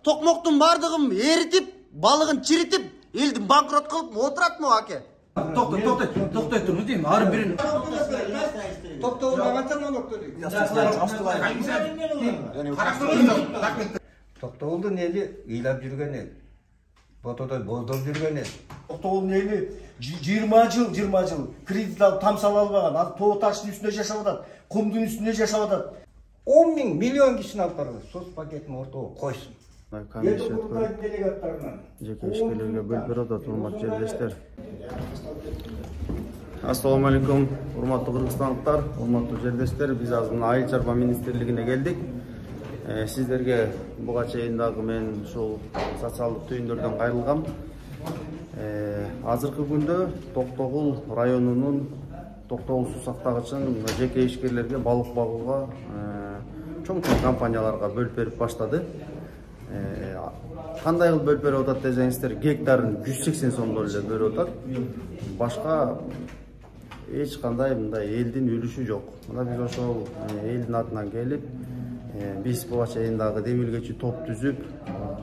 токмоктун бардыгын эритип, балыгын чиритип, элдин банкрот кылып отуратмы аке? Токтой туруңуз дейм. Ар бирин. Токтоолдун эли ыйлап жүргөн эл. Ботодой боздоп жүргөн эл. Токтоолдун эли 20 жыл кредит алып тамсала албаган. Азыр тоо таштын үстүндө жашап атат, кумдун үстүндө жашап атат. 10 миң миллион кишини алып барган. Сос пакетин ортого койсун. Жеке ишкерлерге бөлүп берип атат, урматтуу жерлештер. Ассаламу алейкум, урматтуу кыргызстандыктар, урматтуу жерлештер. Биз азыр мына Айыл чарба министрлигине келдик. Сиздерге буга чейин дагы мен ушул социалдык түйүндөрдөн кайрылгам. Азыркы күндө Токтогул районунун Токтогул суу сактагычын жеке ишкерлерге балык багууга чоң компанияларга бөлүп берип баштады. Кандай кылып бөлүп берип атат десеңиздер, гектарын 180 сомдон эле берип атат. Башка эч кандай мындай элдин үлүшү жок. Мына биз ошол элдин атынан келип, биз буга чейин дагы демилгечи топ түзүп,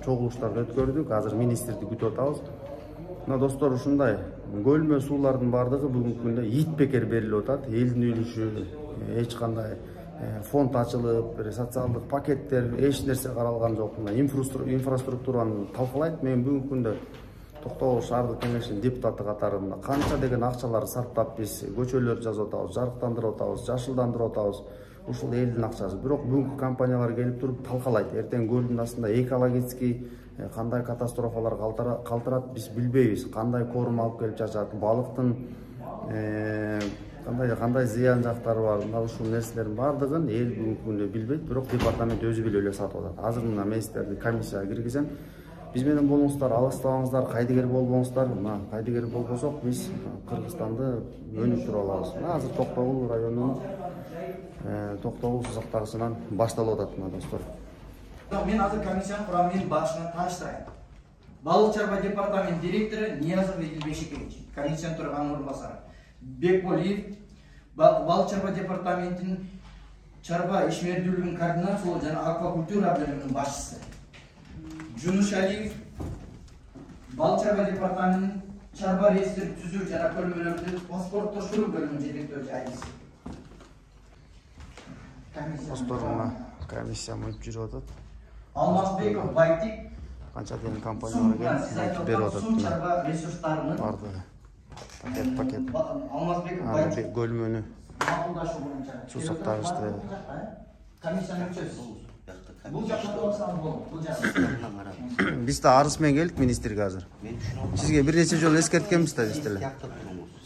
чогулуштарды өткөрдүк. Азыр министрди күтүп атабыз. Мына достор, ушундай көлмө суулардын бардыгы бүгүнкү күндө ит бекер берилип атат. Элдин үлүшү эч кандай фонд ачылып, социалдык пакеттер, эч нерсе каралган жок. Инфраструктураны талкалайт. Мен бүгүнкү күндө Токтогул шаардык кеңешинин депутаты катарында канча деген акчалар сарптап биз көчөлөр жазып атабыз, жарыктандырып атабыз, жашылдандырып атабыз. Ушул элдин акчасы. Бирок бүгүнкү компаниялар келип туруп талкалайт. Эртең көлдүн астында экологический кандай катастрофалар калтырат биз билбейбиз. Кандай корум алып келип жатат, балыктын кандай зыян жактары бар. Мына ушул нерселердин бардыгын эл бүгүнкү күндө билбейт, бирок департамент өзү билип эле сатып атат. Азыр мына мен сиздерди комиссияга киргизем. Биз менен болуңуздар, алыстабаңыздар, кайдыгер болбоңуздар. Мына кайдыгер болбосок биз Кыргызстанды өнүктүрүп алабыз. Мына азыр Токтогул районунун Токтогул суу сактагычынан башталып атат мына достор. Мен азыр комиссиянын курамын башынан тааныштырайын. Балык чарба департамент директору Ниязов Эдил Бешекович, комиссиянын төрагасынын орун басары. Бекболиев, балык чарба департаментинин чарба ишмердүүлүгүнүн координациялоо жана аквакультура бөлүмүнүн башчысы. Жунуш Алиев, балык чарба департаментинин чарба реестерин түзүү жана көрмөлөрдү паспорттоштуруу бөлүмүнүн жетектөөчүсү. Досторумна комиссия мөп жүрүп атат. Алмазбеков Байтик, Канча деген компаниялар келип берип атат. Суу чарба ресурстарынын бардыгы. Пакет. Алмазбеков Байтик Көлмөнү макулдашуу боюнча суу сактагычты комиссиянын мүчөсү. Бул жакта болсоң бул жакта. Биз да арыз менен келдик министрге азыр. Сизге бир нече жолу эскерткенбиз да биз деле.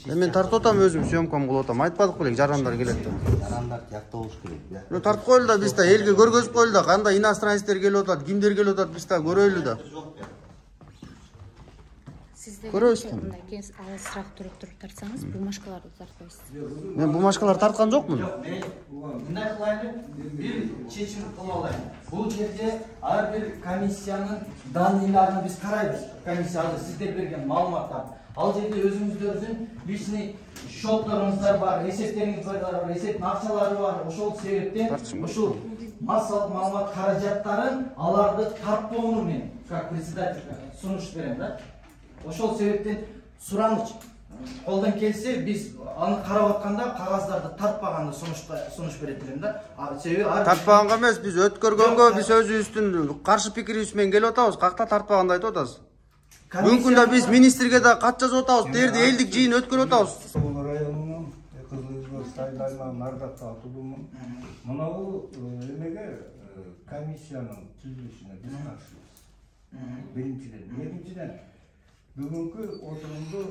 Мен тартып атам, өзүм съемкамды кылып атам. Айтпадык белек, жарандар келет деп. Жарандар тиякта болуш керек. Ну тартып коелу да биз да элге көргөзүп коелу да, кандай иностранецтер келип атат, кимдер келип атат, биз да көрөлү да. Көрөбүз. Мындай кеңес алысыраак туруп тартсаңыз, бумажкаларды тартпайсыз. Мен бумажкалар тарткан жокмун. Мындай кылайлы, бир чечим кылып алайын. Бул жерде ар бир комиссиянын данныйларын биз карайбыз. Комиссияда сиздер берген маалыматтар. Ал жерде өзүңүздөрдүн личный счетторуңуздар бар, эсептериңиз бар, эсептин акчалары бар. Ошол себептен ушул массалык маалымат каражаттарын аларды тартпоону мен как председатель сунуш берем да. Ошол себептен сураныч колдон келсе биз аны карап атканда кагаздарды тартпаганды сунуш берет элем да. Себеби Тартпаганга эмес, биз өткөргөнгө биз өзүбүздүн каршы пикирибиз менен келип атабыз. Какта тартпаганды айтып атабыз. Бүгүнкү күндө биз министрге да кат жазып атабыз, дерди элдик жыйын өткөрүп атабыз. Токтогул районунун Кызыл Өзгөр сайылдарынан ардактуу атуулумун. Мына бул эмеге комиссиянын түзүлүшүнө биз каршыбыз. Биринчиден, экинчиден бүгүнкү отурумду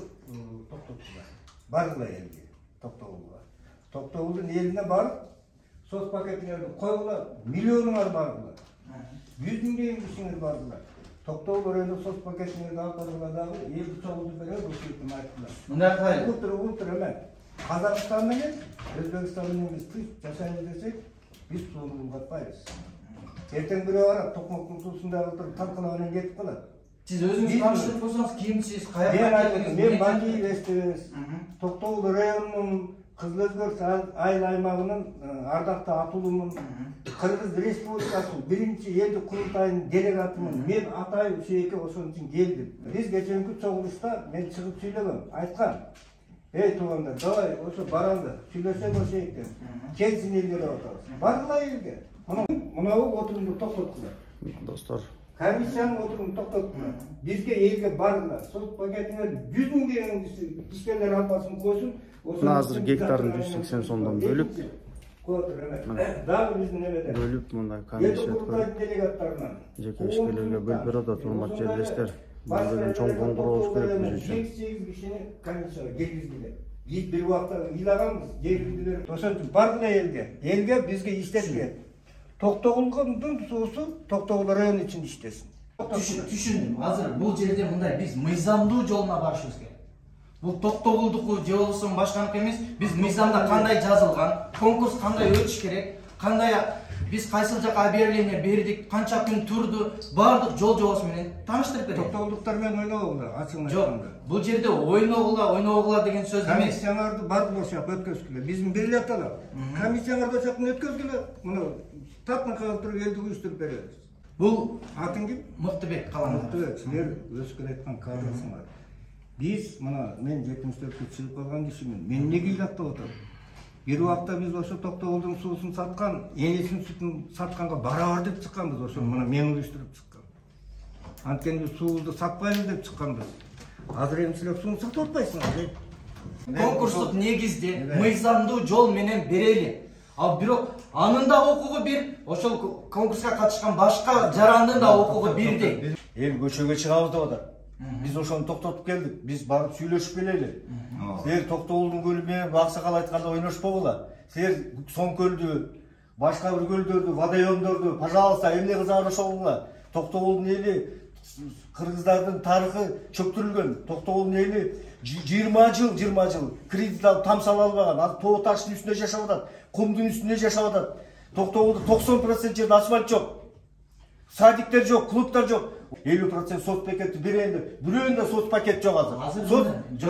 токтотула. Бардыла элге, Токтогулга. Токтогулдун элине барып, сос пакетиңерди койгула, миллионуңар бардыла. 100 миңдеген кишиңер бардыла. Токтогул районунун сос пакетиңерди алып барууга дагы элди чогултуп беребиз, ушул айттылар. мындай кылайлы. Ултур эме. Казакстан менен Өзбекстан менен биз тыш жашайбыз десек, биз сууну улгатпайбыз. Эртең бирөө барат, токмоктун суусунда отуруп талкалоо менен кетип калат. Сиз өзүңүз тааныштырып койсоңуз, кимсиз, каяка Мен Бандиев эстебиз. Токтогул районунун Кызыл Өзгөрт айыл аймагынын ардактуу атуулумун, Кыргыз Республикасынын 1-элдик курултайынын делегатымын. Мен Атай Ушейке ошон үчүн келдим. Биз кеченки чогулушта мен чыгып сүйлөгөм, айткам. Эй туугандар, давай ошо баралы, сүйлөсөк Ушейке. Келсин элге деп атабыз. Баргыла элге. Мынау отурумду токтоткула. Достор, Комиссиянын отурумун токтоткула. Бизге элге баргыла. Сот пакетине 100 000 деген ишкерлер албасын койсун. азыр гектарын 180 сомдон бөлүп мындай комиссия жеке ишкерлерге бөлүп берип атат. Урматтуу жерлештер, бул деген чоң коңгуроо керек биз үчүн. 8 кишини комиссияга киргизгиле. Биз бир убакта ыйлаганбыз, жергилдилер. Ошон үчүн баргыла элге бизге иштетке. Токтогулдун суусу Токтогул району үчүн иштесин. Түшүндүм. Азыр бул жерде мындай биз мыйзамдуу жолуна барышыбыз керек. Бул Токтогулдуку же болбосо башканыкы эмес. Биз мыйзамда кандай жазылган, конкурс кандай өтүш керек, кандай биз кайсыл жака объявление бердик, канча күн турду, бардык жол жобосу менен тааныштырып берет. Токтогулдуктар менен ойногула, ачыгын Жок, бул жерде ойногула деген сөз эмес. Комиссияларды бардык ошак өткөзгүлө. Биздин бирле аталар. Комиссияларды ошактан өткөзгүлө. Мына татны калтырып элди уюштуруп беребиз. Бул атың ким? Мыктыбек Калан. Мыктыбек, силер өскөн айткан кадрсыңар. Биз мына мен 74-кө чыгып калган кишимин. Мен эмнеге ыйлактап атам? Бир убакта биз ошо Токтогулдун суусун саткан, энесин сүтүн сатканга барабар деп чыкканбыз. Ошо мына мен уюштуруп чыккан. Анткени биз суубузду сатпайлы деп чыкканбыз. Азыр эми силер сууну сатып атпайсыңар. Конкурстук негизде мыйзамдуу жол менен берели. А бирок анын да укугу бир, ошол конкурска катышкан башка жарандын да укугу бирдей. Эл көчөгө чыгабыз деп атат. Биз ошону токтотуп келдик. Биз барып сүйлөшүп келели. Силер Токтогулдун көлү менен Аксакал айтканда ойношпогула. Силер Соң көлдү, башка бир көлдөрдү, водоемдорду, пожалуйста, эмне кызар ошогула. Токтогулдун эли, кыргыздардын тарыхы чөктүрүлгөн. Токтогулдун эли 20 жыл кредит алып тамсала албаган. Азыр тоо таштын үстүндө жашап атат, кумдун үстүндө жашап атат. Токтогулда 90% жерде асфальт жок. Садиктер жок, клубтар жок. 50% соц пакетти берейин деп. Бирөөндө соц пакет жок азыр. Соц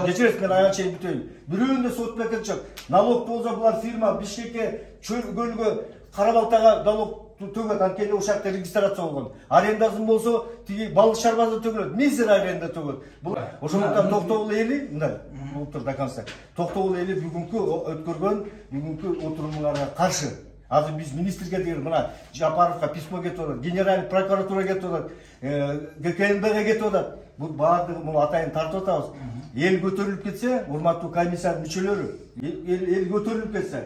кечиресиз, мен аян чейин бүтөйүн. Бирөөндө соц пакет жок. Налог болсо булар фирма Бишкекке, Чөл-Көлгө, Кара-Балтага налог төгөт, анткени ошакта регистрация болгон. Арендасын болсо тиги балык чарбазы төгөлөт, мизер аренда төгөт. Бул ошондуктан Токтогул эли мындай улуттар до конца. Токтогул эли бүгүнкү өткөргөн бүгүнкү отурумдарга каршы. Азыр биз министрге деген мына Жапаровго письмо кетип атат, генеральный прокуратурага кетип атат, ГКНБге кетип атат. Бул баардыгы муну атайын тартып атабыз. Эл көтөрүлүп кетсе, урматтуу комиссиянын мүчөлөрү, эл көтөрүлүп кетсе,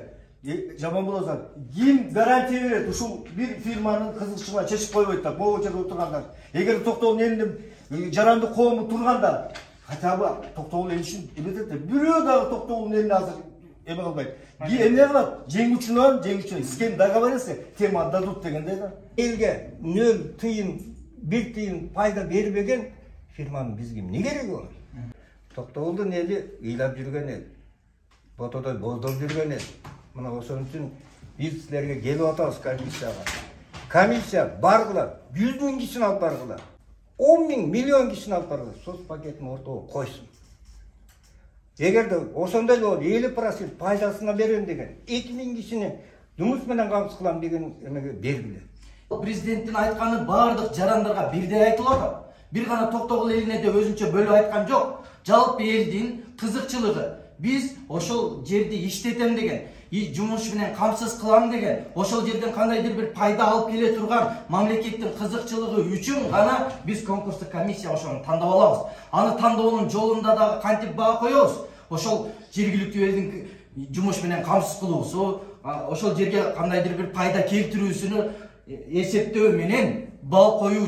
жаман болосо ким гарантия берет ушул бир фирманын кызыкчылыгына чечип койбойт да, могу жерде отургандар. Эгер Токтогул элинин жаранды коому турганда, хотя бы Токтогул эл үчүн эметет да, бирөө дагы Токтогулдун элине азыр эме кылбайт. Эмне кылат? Жеңүүчүнөн с кем договорился, тем отдадут дегендей да. Элге 0 тыйын, 1 тыйын пайда бербеген фирманын бизге эмне кереги бар? Токтогулдун эли ыйлап жүргөн эл. Ботодой боздоп жүргөн эл. Мына ошон үчүн биз силерге келип атабыз комиссияга. Комиссия баргыла, 100 000 кишини алып баргыла. 10 000, миллион кишини алып баргыла. Соц пакетин ортого койсун. Эгерде ошондой эле 50% пайдасына берем деген 2000 кишини жумуш менен камсыз кылам деген эмеге бергиле. Президенттин айтканы бардык жарандарга бирдей айтылып атат. Бир гана Токтогул элине де өзүнчө бөлүп айткан жок. Жалпы элдин кызыкчылыгы. Биз ошол жерди иштетем деген, жумуш менен камсыз кылам деген, ошол жерден кандайдыр бир пайда алып келе турган мамлекеттин кызыкчылыгы үчүн гана биз конкурстук комиссия ошону тандап алабыз. Аны тандоонун жолунда дагы кантип баа коебуз? Ошол жергиликтүү элдин жумуш менен камсыз кылуусу, ошол жерге кандайдыр бир пайда келтирүүсүнү эсептөө менен, бал коюу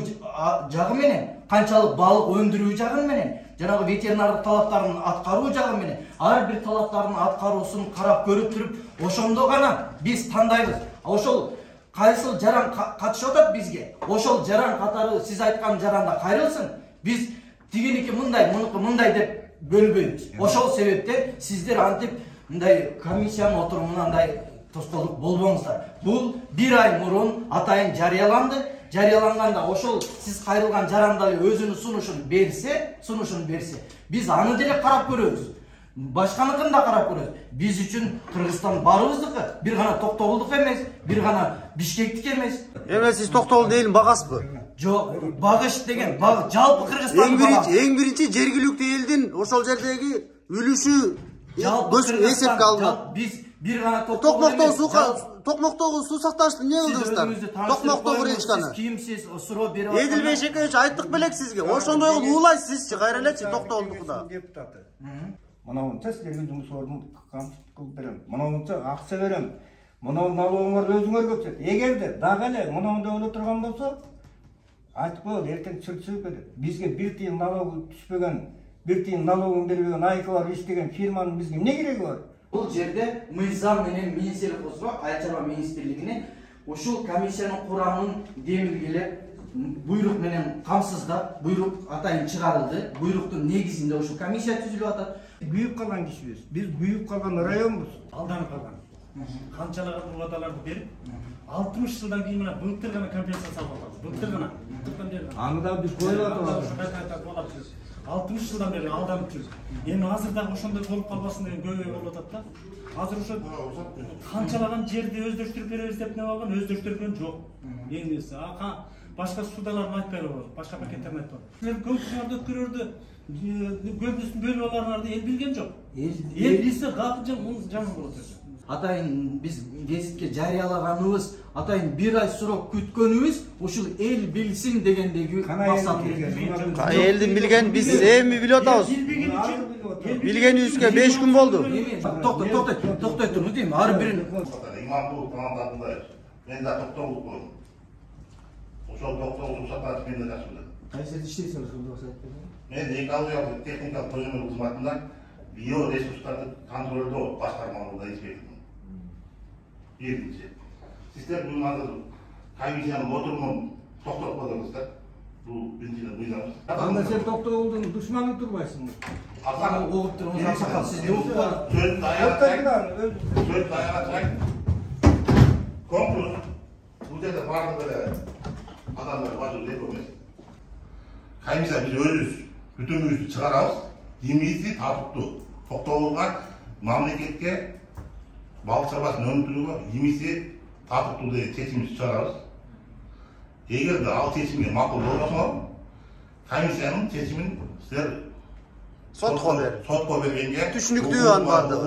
жагы менен, канчалык балык өндүрүү жагы менен, жанагы ветеринардык талаптарын аткаруу жагы менен, ар бир талаптарын аткаруусун карап көрүп туруп, ошондо гана биз тандайбыз. Ошол кайсыл жаран катышып атат бизге? Ошол жаран катары сиз айткан жаранда кайрылсын. Биз тигиники мындай, мунуку мындай деп бөлбөйбүз. Ошол себептен сиздер антип мындай комиссиянын отурумуна андай тоскоолдук болбоңуздар. Бул 1 ай мурун атайын жарыяланды. Жарыяланганда ошол сиз кайрылган жаран дагы өзүнүн сунушун берсе, биз аны деле карап көрөбүз. Başkanlıkını da karap görüyoruz. Biz için Kırgızstan barımızdaki bir gana Toktogul'duk emez, bir gana Bişkek'tik emez. Эме сиз токтогулдун элин багасызбы? Жоқ, багыш деген, жалпы Кыргызстан Эң биринчи жергиликтүү элдин ошол жердеги үлүшү эсепке алынат. Biz bir gana Toktogul emez. Токмоктогу суу сакташты эмне кылдыңыздар? Токмоктогу речканы. Кийимсиз суроо берип Эдилбей Шекеевич айттык белек сизге. Ошондой кылып уулайсыз сизчи, кайра элечи Токтогулдукуда. Депутаты. Мынауынша силерге жұмыс орнын қылып берем. Мынауынша ақша берем. Мынау налогыңарды өзүңөргө түсет. Эгерде дагы эле мынауында өлө турган болсо, айтып коелу, эртең чырчып кетет. Бизге бир тыйын налогу түшпөгөн, бир тыйын налогун бербеген Айкалар иштеген фирманын бизге эмне кереги бар? Бұл жерде мыйзам менен Министрликосго, Айыл чарба министрлигине ушул комиссиянын курамын демилгелеп, буйрук менен камсыздап, буйрук атайын чыгарылды. Буйруктун негизинде ушул комиссия түзүлүп атат. Büyük kalan kişiyiz. Biz büyük kalan rayonбуз. Алданып калган. Канчалаган убадаларды берип, 60 жылдан кийин мына былтыр гана компенсация алып атабыз. Былтыр гана. Аны да биз коюп атабыз. 60 жылдан бери алданып жүрүп. Эми азыр дагы ошондой болуп калбасын деген көйгөй болуп атат да. Азыр ошо канчалаган жерди өздөштүрүп беребиз деп не болгон, өздөштүргөн жок. Эң нерсе. Башка судаларын айтпай болот, башка пакеттерин айтпай. Силер көпчүлөрдү өткөрөрдү. Көбүсүн бөлүп алганарды эл билген жок. Эл билсе капчы жаман болот. Атайын биз гезитке жарыялаганыбыз, атайын бир ай сурок күткөнүбүз ушул эл билсин дегендеги максат. Элдин билген биз эми билип атабыз. Билгенибизге 5 күн болду. Токтой туруңуз дейм. Ар бирин имамдуу тамамдадым. Мен да токтогул койдум. Ошол токтогул сатат мен да жашадым. кайсы иштейсиңер ошондо сайтта? Мен экологиялык техникалык көзөмөл кызматында биоресурстарды контролдоо башкармалыгында иштейм. Биринчи. Сиздер бул азыр комиссиянын отурумун токтотуп койдуңуздар. Бул биринчиден мыйзам. Анда сен токтогулдун душманы турбайсың. Асакал угуп туруңуз, Аксакал сизди угуп бар. Сөз даярачак. Конкурс. Бул жерде бардыгы эле адамдар башын деп эмес. Комиссия биз өзүбүз бүтүнүбүздү чыгарабыз. Демейси татыптуу. Токтогулга мамлекетке балық чарбасын өндүрүүгө демейси татыптуу деген чечимди чыгарабыз. Эгерде ал чечимге макул болбосо, комиссиянын чечимин силер сотко бергенге Түшүнүктүү анын бардыгы.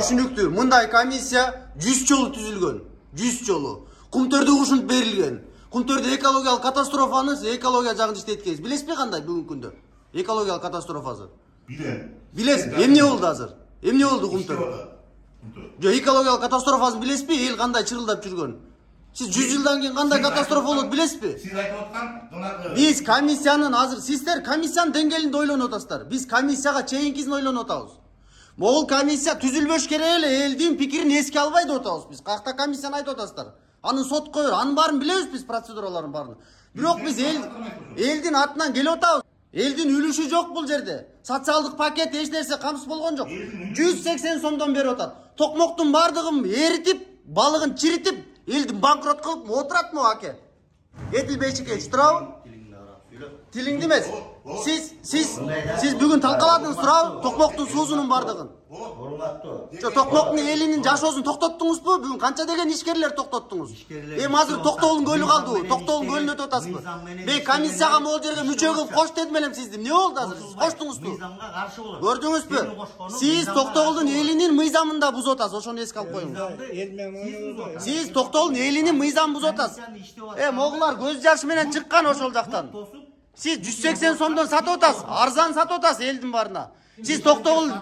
Түшүнүктүү. Мындай комиссия 100 жолу түзүлгөн. 100 жолу. Кумтөрдү ушунтуп берилген. Кумтөрдө экологиялык катастрофаны экология жагын иштеткенбиз. Билесизби кандай бүгүнкү күндө? Экологиялык катастрофасы. Билесиз? Эмне болду азыр? Эмне болду Кумтөр? Жок, экологиялык катастрофасын билесизби? Эл кандай чырылдап жүргөн? Сиз 100 жылдан кийин кандай катастрофа болот билесизби? Сиз айтып аткан Биз комиссиянын азыр сиздер комиссиянын деңгээлинде ойлонуп атасыздар. Биз комиссияга чейинкисин ойлонуп атабыз. Могул комиссия түзүлбөш керек эле, элдин пикирин эске албай деп атабыз биз. Кайакта комиссияны айтып атасыздар. Анын сотко берип, анын баарын билебиз биз, процедураларын баарын. Бирок биз элдин атынан келип атабыз. Элдин үлүшү жок бул жерде. Социалдык пакет эч нерсе камсыз болгон жок. 180 сомдон берип атат. Токмоктун бардыгын эритип, балыгын чиритип, элдин банкрот кылып отуратмы аке? Эдилбей Шекеевич, туурабы? Тилиңди эмес. Сиз бүгүн талкаладыңыз, туурабы? Токмоктун суусунун бардыгын. Жок, Токмоктун элинин жашоосун токтоттуңузбу? Бүгүн канча деген ишкерлер токтоттуңуз? Эми азыр Токтогулдун көлү калдыбы? Токтогулдун көлүнө өтүп атасызбы? Мен комиссияга могул жерге мүчө кылып кош дедим элем сизди. Эмне болду азыр? Сиз коштуңузбу? Мыйзамга каршы болот. Көрдүңүзбү? Сиз Токтогулдун элинин мыйзамын да бузуп атасыз. Ошону эске алып коюңуз. Сиз Токтогулдун элинин мыйзамын бузуп атасыз. Могулар көз жашы менен чыккан ошол жактан. Сиз 180 сомдон сатып атасыз. Арзан сатып атасыз элдин барына. Сиз Токтогулдун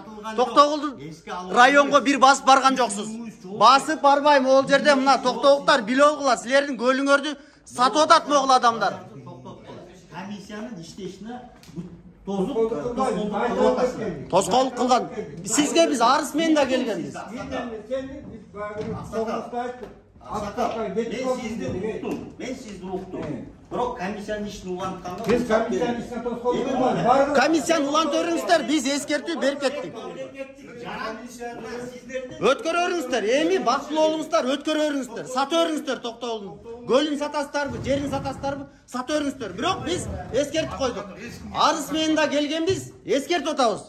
районго бир басып барган жоксуз. Басып барбай могул жерде мына токтогулдар билип алгыла, силердин көлүңөрдү сатып атат могул адамдар. Комиссиянын иштешине тоскоолдук кылган. Сизге биз арыз менен да келгенбиз. Мен сизди уктум. Бирок комиссиянын ишин улантканда Biz komissiyanın işine toz Комиссияны улантып бериңиздер, биз эскертүү берип кеттик. Өткөрө бериңиздер, эми бактылуу болуңуздар, өткөрө бериңиздер, сатып бериңиздер Токтогулдун. Көлүн сатасыздарбы, жерин сатасыздарбы, сатып бериңиздер. Бирок биз эскертип койдук. Арыз менен да келгенбиз, эскертип атабыз.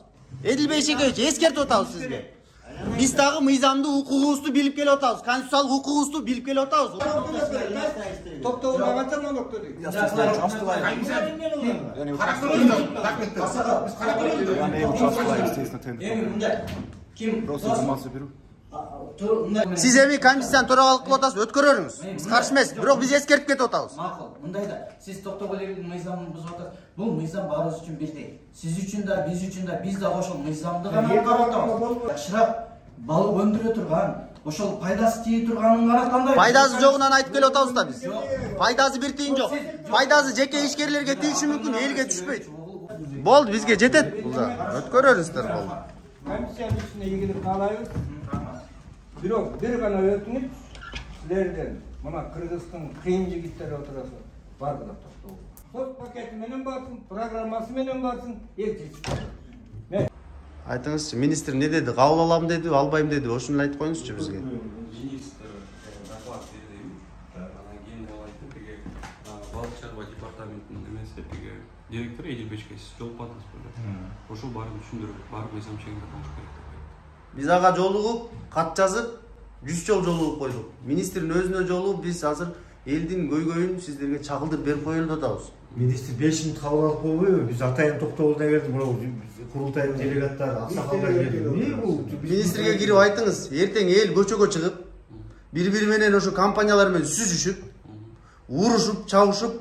Эдилбей Шекеевич, эскертип атабыз сизге. Биз дагы мыйзамды, укугубузду билип келип атабыз. Конституциялык укугубузду билип келип атабыз. Токтогулда канча налог төлөйт? Сиз эми комиссияны төрагалык кылып атасыз, өткөрөрүңүз. Биз каршы эмес, бирок биз эскертип кетип атабыз. Макул. Мындай да сиз токтогул элдин мыйзамын бузуп атасыз. Бул мыйзам баарыбыз үчүн бирдей. Сиз үчүн да, биз үчүн да, биз да ошол мыйзамды гана каратабыз. Жакшыраак балык өндүрө турган, ошол пайдасы тие турганын гана тандайбыз. Пайдасы жогунан айтып келип атабыз да биз. Пайдасы бир тиын жок. Пайдасы жеке ишкерлерге тийиши мүмкүн, элге түшпөйт. Болду, бизге жетет. Бул да өткөрөрүздөр болду. Комиссиянын ичине ийгилип алайбыз. Бирок бир гана өтүнүч силерден мына Кыргыздын кыйын жигиттери отурасың. Бардыгы токтогул. Сот пакети менен барсын, программасы менен барсын, элчи. Айтыңызчы, министр не деди? Кабыл алам деди, албайм деди. Ошону айтып коюңузчу бизге. Министр доклад берди. Анан кийин ал айтты, тиги балык чарба департаментинин эмеси тиги директору Эдилбей Шекеевич жолугуп атабыз беле. Ошол барып түшүндүрүп, барып мыйзам чегинде болуш керек деп айтты. Биз ага жолугуп, кат жазып, 100 жол жолугуп койдук. Министрдин өзүнө жолугуп, биз азыр элдин көйгөйүн сиздерге чагылдырып берип коелу деп атабыз. Министр 5 минут кабыл алып койбойбу? Биз атайын токтогулдан келдик, мына курултайдын делегаттары, аксакалдар келди. Эмне бул? Министрге кирип айтыңыз, эртең эл көчөгө чыгып, бири-бири менен ошо компаниялар менен сүзүшүп, урушуп, чабышып,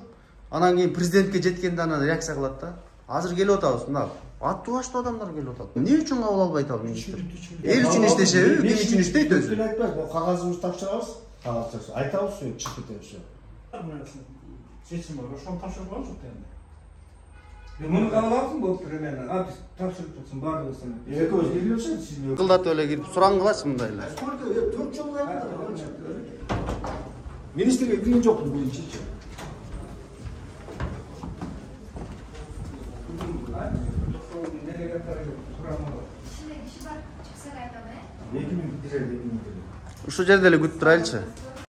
анан кийин президентке жеткенде анан реакция кылат да. Азыр келип атабыз, мына аттуу баштуу адамдар келип атат. Эмне үчүн кабыл албай атабыз министр? Эл үчүн иштешеби, ким үчүн иштейт өзү? Айтпайбыз, кагазыбызды тапшырабыз, айтабыз, чыкты деп ошо. Чечим бар, ошону тапшырып койгон жок энди. Муну кабыл алсын болуптур эми. А биз тапшырып турсун баардыгысын. Экөөбүз келип атышат, сиз Кылдатып эле кирип сураңгылачы мындай эле. министрге кирген жокпуз биринчичи. Ушул жерде эле күтүп турайлычы.